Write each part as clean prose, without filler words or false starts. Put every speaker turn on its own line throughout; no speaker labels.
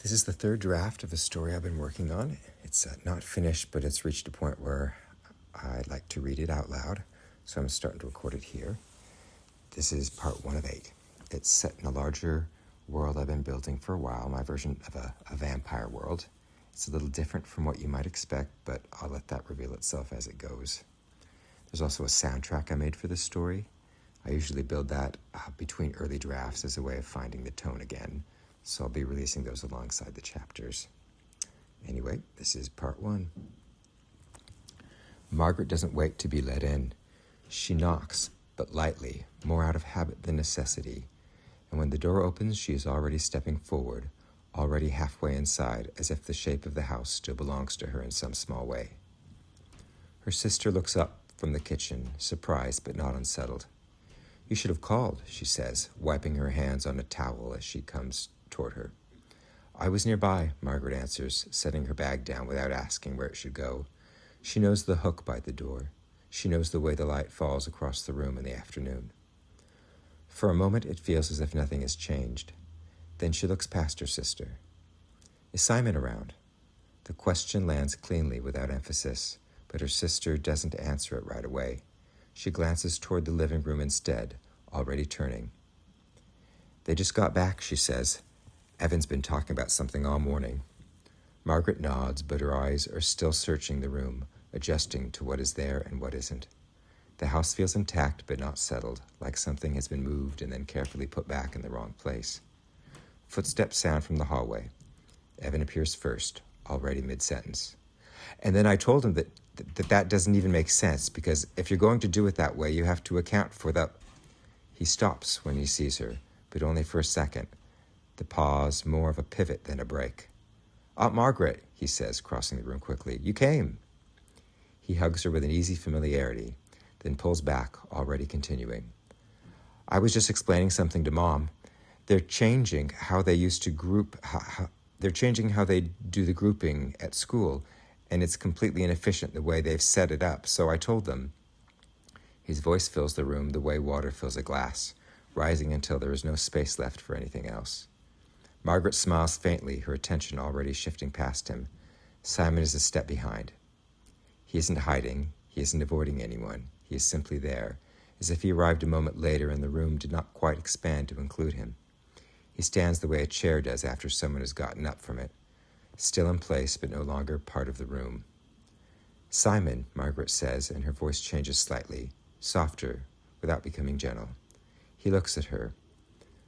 This is the third draft of a story I've been working on. It's not finished, but it's reached a point where I'd like to read it out loud, so I'm starting to record it here. This is part 1 of 8. It's set in a larger world I've been building for a while, my version of a vampire world. It's a little different from what you might expect, but I'll let that reveal itself as it goes. There's also a soundtrack I made for this story. I usually build that between early drafts as a way of finding the tone again, so I'll be releasing those alongside the chapters. Anyway, this is part 1. Margaret doesn't wait to be let in. She knocks, but lightly, more out of habit than necessity. And when the door opens, she is already stepping forward, already halfway inside, as if the shape of the house still belongs to her in some small way. Her sister looks up from the kitchen, surprised but not unsettled. "You should have called," she says, wiping her hands on a towel as she comes toward her. "I was nearby," Margaret answers, setting her bag down without asking where it should go. She knows the hook by the door. She knows the way the light falls across the room in the afternoon. For a moment, it feels as if nothing has changed. Then she looks past her sister. "Is Simon around?" The question lands cleanly without emphasis, but her sister doesn't answer it right away. She glances toward the living room instead, already turning. "They just got back," she says. "Evan's been talking about something all morning." Margaret nods, but her eyes are still searching the room, adjusting to what is there and what isn't. The house feels intact but not settled, like something has been moved and then carefully put back in the wrong place. Footsteps sound from the hallway. Evan appears first, already mid-sentence. "And then I told him that doesn't even make sense, because if you're going to do it that way, you have to account for the..." He stops when he sees her, but only for a second. The pause more of a pivot than a break. "Aunt Margaret," he says, crossing the room quickly. "You came." He hugs her with an easy familiarity, then pulls back, already continuing. "I was just explaining something to Mom. They're changing how they used to group... They're changing how they do the grouping at school, and it's completely inefficient the way they've set it up, so I told them." His voice fills the room the way water fills a glass, rising until there is no space left for anything else. Margaret smiles faintly, her attention already shifting past him. Simon is a step behind. He isn't hiding, he isn't avoiding anyone, he is simply there, as if he arrived a moment later and the room did not quite expand to include him. He stands the way a chair does after someone has gotten up from it, still in place but no longer part of the room. "Simon," Margaret says, and her voice changes slightly, softer, without becoming gentle. He looks at her.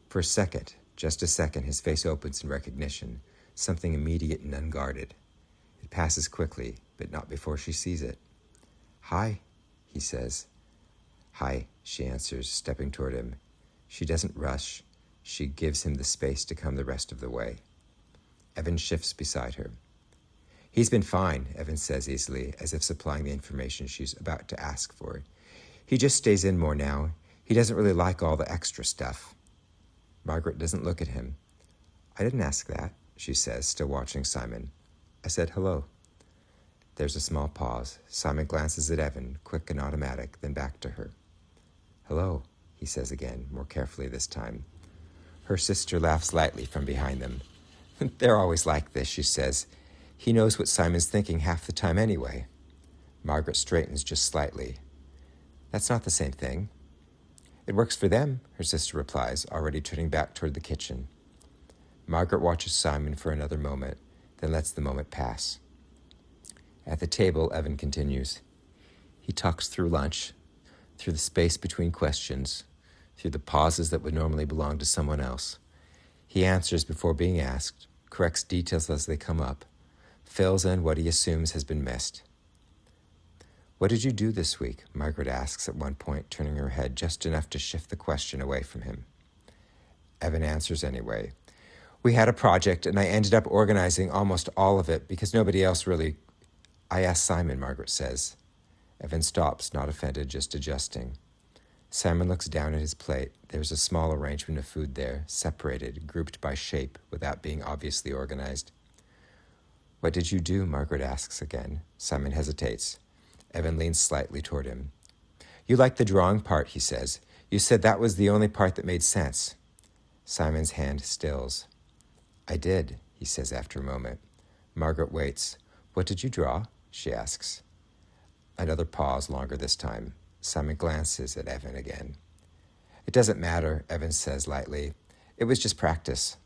For a second, just a second, his face opens in recognition, something immediate and unguarded. It passes quickly, but not before she sees it. "Hi," he says. "Hi," she answers, stepping toward him. She doesn't rush. She gives him the space to come the rest of the way. Evan shifts beside her. "He's been fine," Evan says easily, as if supplying the information she's about to ask for. "He just stays in more now. He doesn't really like all the extra stuff." Margaret doesn't look at him. "I didn't ask that," she says, still watching Simon. "I said hello." There's a small pause. Simon glances at Evan, quick and automatic, then back to her. "Hello," he says again, more carefully this time. Her sister laughs lightly from behind them. "They're always like this," she says. "He knows what Simon's thinking half the time anyway." Margaret straightens just slightly. "That's not the same thing." "It works for them," her sister replies, already turning back toward the kitchen. Margaret watches Simon for another moment, then lets the moment pass. At the table, Evan continues. He talks through lunch, through the space between questions, through the pauses that would normally belong to someone else. He answers before being asked, corrects details as they come up, fills in what he assumes has been missed. "What did you do this week?" Margaret asks at one point, turning her head just enough to shift the question away from him. Evan answers anyway. "We had a project, and I ended up organizing almost all of it because nobody else really..." "I asked Simon," Margaret says. Evan stops, not offended, just adjusting. Simon looks down at his plate. There's a small arrangement of food there, separated, grouped by shape, without being obviously organized. "What did you do?" Margaret asks again. Simon hesitates. Evan leans slightly toward him. "You liked the drawing part," he says. "You said that was the only part that made sense." Simon's hand stills. "I did," he says after a moment. Margaret waits. What did you draw? She asks. Another pause, longer this time. Simon glances at Evan again. It doesn't matter, Evan says lightly. It was just practice.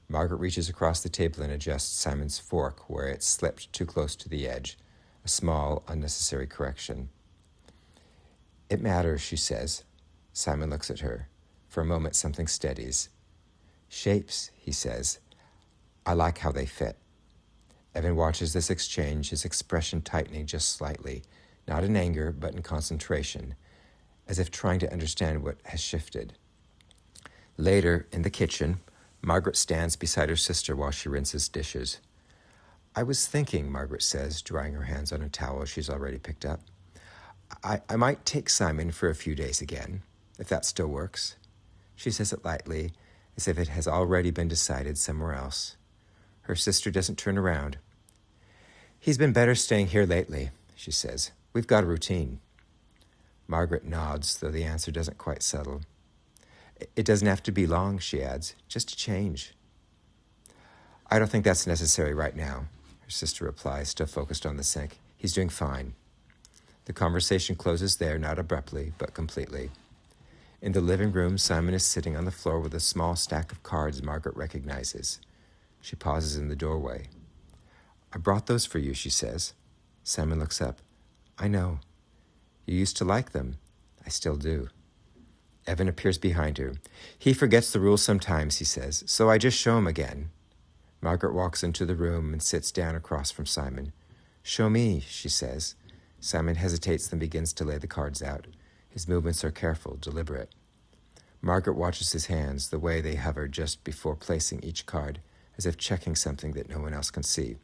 Margaret reaches across the table and adjusts Simon's fork where it slipped too close to the edge. A small, unnecessary correction. It matters, she says. Simon looks at her. For a moment, something steadies. Shapes, he says. I like how they fit. Evan watches this exchange, his expression tightening just slightly, not in anger, but in concentration, as if trying to understand what has shifted. Later, in the kitchen, Margaret stands beside her sister while she rinses dishes. I was thinking, Margaret says, drying her hands on a towel she's already picked up. I might take Simon for a few days again, if that still works. She says it lightly, as if it has already been decided somewhere else. Her sister doesn't turn around. He's been better staying here lately, she says. We've got a routine. Margaret nods, though the answer doesn't quite settle. It doesn't have to be long, she adds, just a change. I don't think that's necessary right now, her sister replies, still focused on the sink. He's doing fine. The conversation closes there, not abruptly, but completely. In the living room, Simon is sitting on the floor with a small stack of cards Margaret recognizes. She pauses in the doorway. I brought those for you, she says. Simon looks up. I know. You used to like them. I still do. Evan appears behind her. He forgets the rules sometimes, he says, so I just show him again. Margaret walks into the room and sits down across from Simon. Show me, she says. Simon hesitates, then begins to lay the cards out. His movements are careful, deliberate. Margaret watches his hands, the way they hover just before placing each card, as if checking something that no one else can see.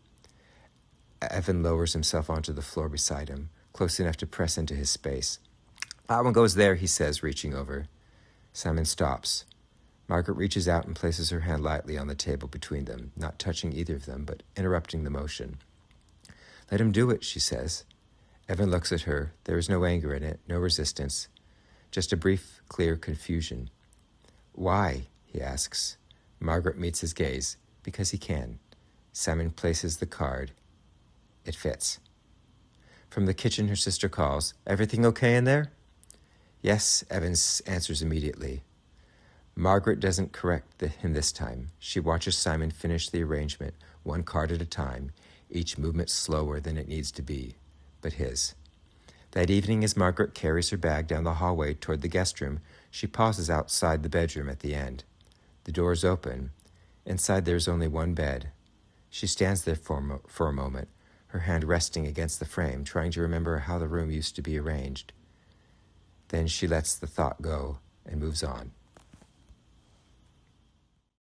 Evan lowers himself onto the floor beside him, close enough to press into his space. That one goes there, he says, reaching over. Simon stops. Margaret reaches out and places her hand lightly on the table between them, not touching either of them, but interrupting the motion. Let him do it, she says. Evan looks at her. There is no anger in it, no resistance, just a brief, clear confusion. Why? He asks. Margaret meets his gaze. Because he can. Simon places the card. It fits. From the kitchen, her sister calls, Everything okay in there? Yes, Evans answers immediately. Margaret doesn't correct him this time. She watches Simon finish the arrangement, one card at a time, each movement slower than it needs to be, but his. That evening, as Margaret carries her bag down the hallway toward the guest room, she pauses outside the bedroom at the end. The door is open. Inside there is only one bed. She stands there for a moment, her hand resting against the frame, trying to remember how the room used to be arranged. Then she lets the thought go and moves on.